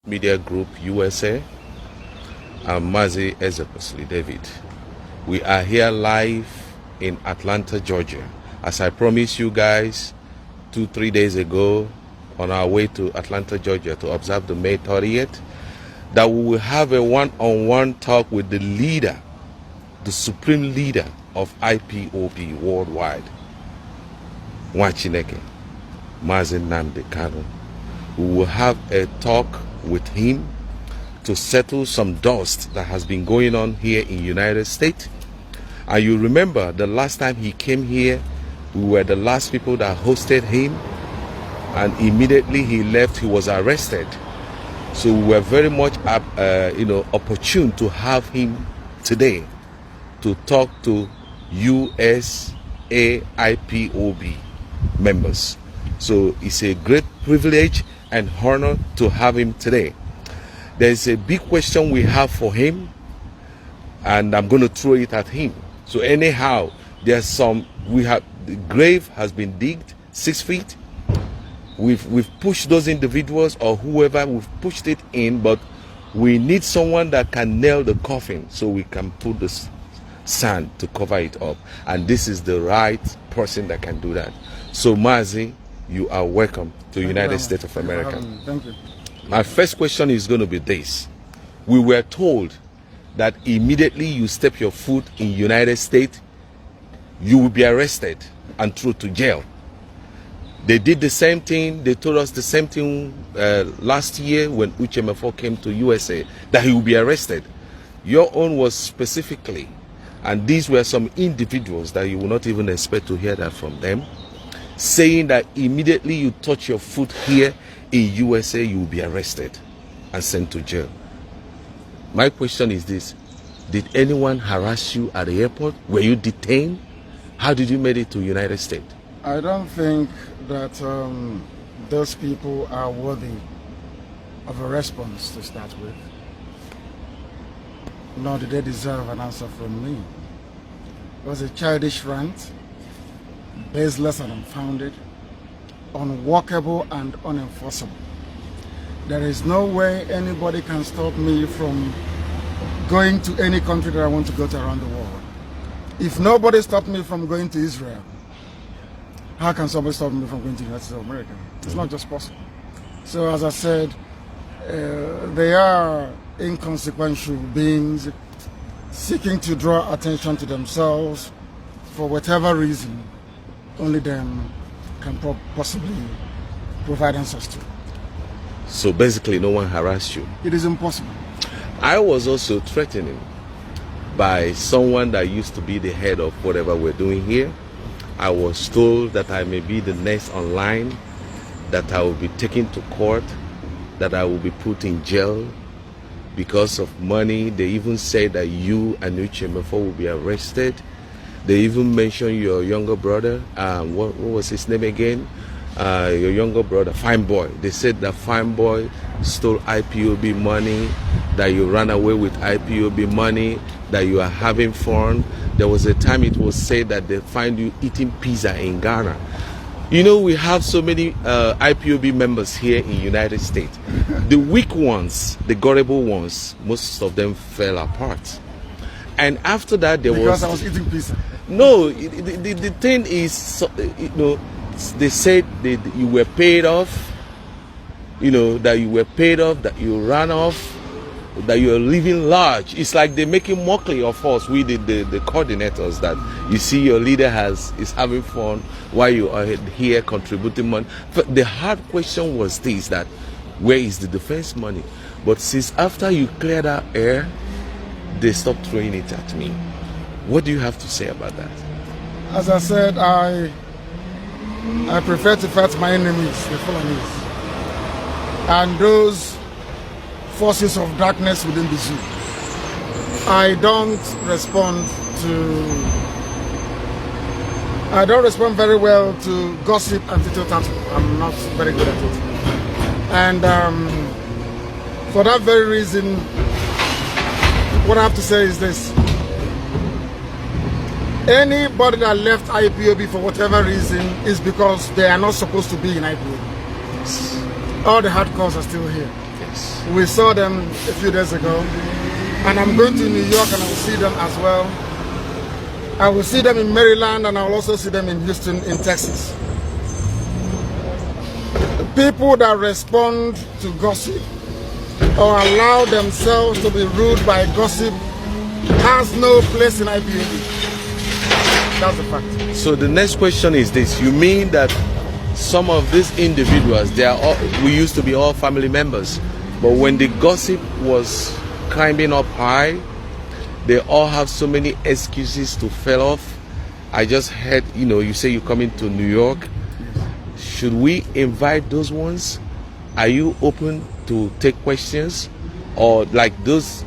Media Group USA. I'm Mazi Ezekosili David. We are here live in Atlanta, Georgia. As I promised you guys 2-3 days ago on our way to Atlanta, Georgia to observe the May 30th, that we will have a one-on-one talk with the leader, the supreme leader of IPOB worldwide, Nwachineke, Mazi Nnamdi Kanu. We will have a talk with him to settle some dust that has been going on here in United States. And you remember the last time he came here, we were the last people that hosted him, and immediately he left, he was arrested. So we were very much opportune to have him today to talk to USAIPOB members. So it's a great privilege and honor to have him today. There's a big question we have for him, and I'm going to throw it at him. So anyhow, the grave has been digged 6 feet. We've pushed those individuals or whoever, we've pushed it in, but we need someone that can nail the coffin so we can put the sand to cover it up. And this is the right person that can do that. So Mazi, you are welcome to United States of America. Thank you. My first question is going to be this. We were told that immediately you step your foot in United States, you will be arrested and thrown to jail. They did the same thing. They told us the same thing last year when Uchemefo came to USA, that he will be arrested. Your own was specifically, and these were some individuals that you will not even expect to hear that from them, saying that immediately you touch your foot here in USA, you will be arrested and sent to jail. My question is this: did anyone harass you at the airport? Were you detained? How did you make it to United States? I don't think that those people are worthy of a response to start with. Nor do they deserve an answer from me. It was a childish rant, baseless and unfounded, unworkable and unenforceable. There is no way anybody can stop me from going to any country that I want to go to around the world. If nobody stopped me from going to Israel, how can somebody stop me from going to the United States of America? It's not just possible. So as I said, they are inconsequential beings seeking to draw attention to themselves for whatever reason only them can possibly provide answers to. So basically no one harassed you? It is impossible. I was also threatened by someone that used to be the head of whatever we're doing here. I was told that I may be the next online, that I will be taken to court, that I will be put in jail because of money. They even said that you and Uchemefo will be arrested. They even mentioned your younger brother. What was his name again? Your younger brother, Fine Boy. They said that Fine Boy stole IPOB money, that you ran away with IPOB money, that you are having fun. There was a time it was said that they find you eating pizza in Ghana. You know, we have so many IPOB members here in United States. The weak ones, the gullible ones, most of them fell apart. And after that, because I was eating pizza. No, the thing is, they said that you were paid off, that you were paid off, that you ran off, that you are living large. It's like they're making mockery of us, we the coordinators, that you see your leader is having fun while you are here contributing money. But the hard question was this, that where is the defense money? But since after you cleared that air, they stopped throwing it at me. What do you have to say about that? As I said, I prefer to fight my enemies, the Fulanis, and those forces of darkness within the zoo. I don't respond very well to gossip and tittle-tattle. I'm not very good at it. And for that very reason, what I have to say is this: anybody that left IPOB for whatever reason is because they are not supposed to be in IPOB. All the hardcores are still here. Yes. We saw them a few days ago, and I'm going to New York and I will see them as well. I will see them in Maryland, and I will also see them in Houston, in Texas. People that respond to gossip or allow themselves to be ruled by gossip has no place in IPOB. That's the fact. So the next question is this: you mean that some of these individuals, we used to be all family members, but when the gossip was climbing up high, they all have so many excuses to fail off? I just heard, you say you're coming to New York. Should we invite those ones? Are you open to take questions? Or like those,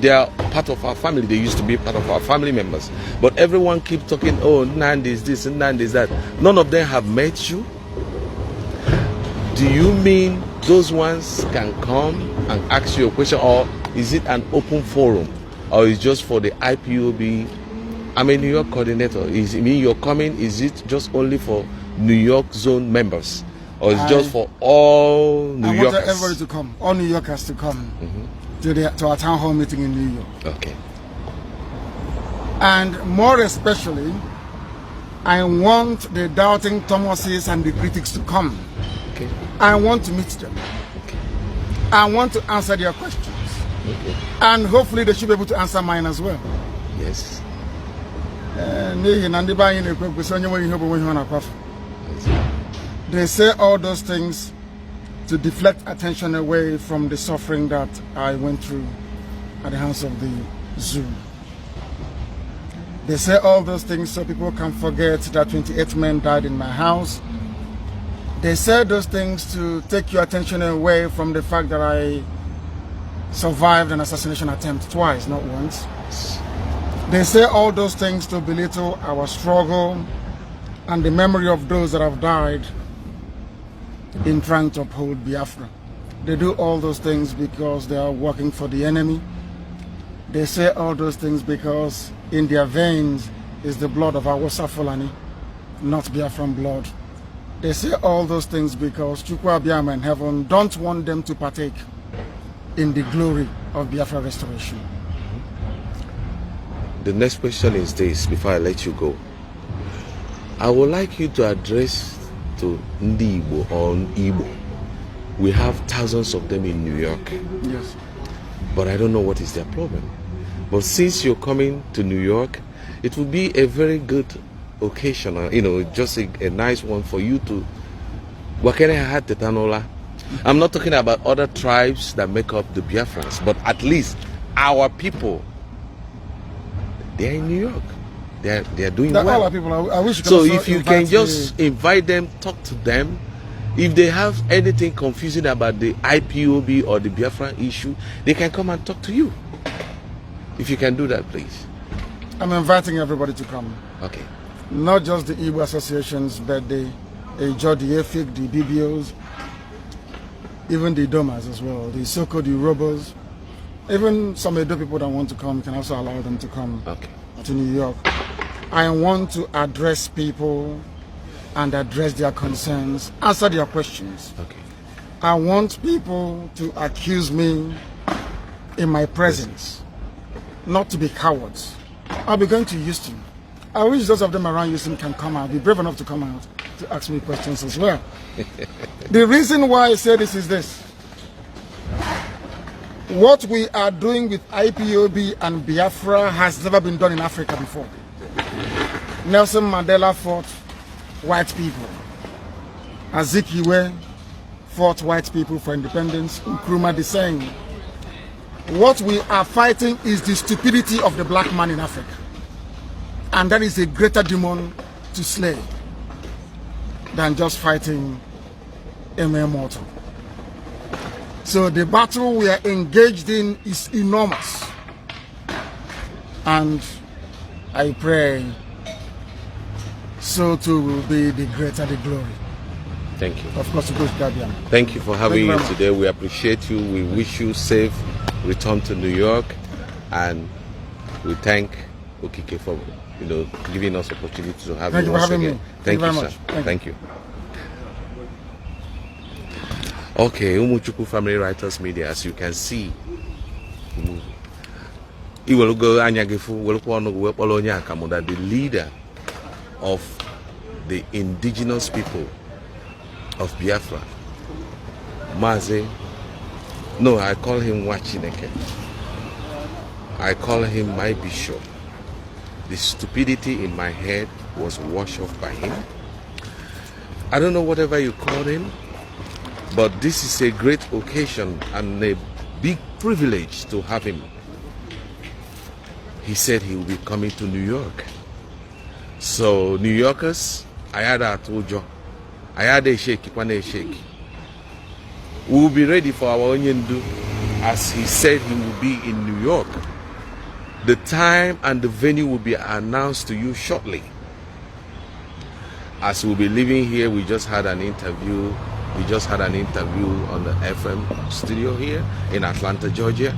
they are part of our family. They used to be part of our family members. But everyone keeps talking, oh, Nnamdi is this and Nnamdi is that. None of them have met you. Do you mean those ones can come and ask you a question? Or is it an open forum? Or is it just for the IPOB? I'm a New York coordinator. Is it mean you're coming? Is it just only for New York zone members? Or is it just for all New Yorkers? I want everybody to come. All New Yorkers to come to our town hall meeting in New York. Okay. And more especially, I want the doubting Thomases and the critics to come. Okay. I want to meet them. Okay. I want to answer their questions. Okay. And hopefully they should be able to answer mine as well. Yes. They say all those things to deflect attention away from the suffering that I went through at the hands of the zoo. They say all those things so people can forget that 28 men died in my house. They say those things to take your attention away from the fact that I survived an assassination attempt twice, not once. They say all those things to belittle our struggle and the memory of those that have died in trying to uphold Biafra. They do all those things because they are working for the enemy. They say all those things because in their veins is the blood of Awasa Fulani, not Biafran blood. They say all those things because Chukwu Abiyama in heaven don't want them to partake in the glory of Biafra restoration. The next question is this, before I let you go. I would like you to address to Ndi Igbo or Igbo. We have thousands of them in New York. Yes. But I don't know what is their problem. But since you're coming to New York, it will be a very good occasion, just a nice one for you to I'm not talking about other tribes that make up the Biafrans, but at least our people, they're in New York. They're doing well. All our people, I wish you could so if you can just invite them, talk to them. If they have anything confusing about the IPOB or the Biafran issue, they can come and talk to you. If you can do that, please. I'm inviting everybody to come. Okay. Not just the Igbo associations, but the Ejo, the Efik, the BBOs, even the Domas as well, the Soko, the Robos, even some Edo people that want to come, can also allow them to come to New York. I want to address people and address their concerns, answer their questions. Okay. I want people to accuse me in my presence, not to be cowards. I'll be going to Houston. I wish those of them around Houston can come out, be brave enough to come out to ask me questions as well. The reason why I say this is this. What we are doing with IPOB and Biafra has never been done in Africa before. Nelson Mandela fought white people. Azikiwe fought white people for independence. Nkrumah the same. What we are fighting is the stupidity of the black man in Africa. And that is a greater demon to slay than just fighting a mere mortal. So the battle we are engaged in is enormous. And I pray so too will be the greater the glory. Thank you. Of course, to Gabian. Thank you for having you today. We appreciate you. We wish you safe return to New York, and we thank Okike for giving us opportunity to have you once again. Thank you, sir. Thank you. Okay, Umuchukwu Family Writers Media, as you can see. The leader of the indigenous people of Biafra, Mazi. No, I call him Wachineke. I call him my bishop. The stupidity in my head was washed off by him. I don't know whatever you call him, but this is a great occasion and a big privilege to have him. He said he will be coming to New York. So New Yorkers, I had a tojo. I had a shake, a shake. We will be ready for our onion do, as he said he will be in New York. The time and the venue will be announced to you shortly. As we'll be leaving here, we just had an interview. We just had an interview on the FM studio here in Atlanta, Georgia.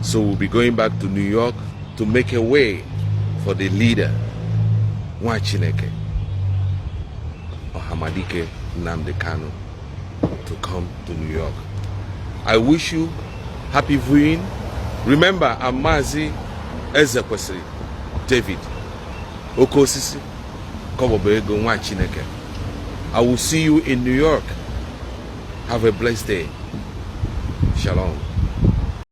So we'll be going back to New York to make a way for the leader, Wachineke Ohamadike Nnamdi Kanu, to come to New York. I wish you happy viewing. Remember, I'm Mazi Ezekwesili David Okosisi Kobobego Wachineke. I will see you in New York. Have a blessed day. Shalom.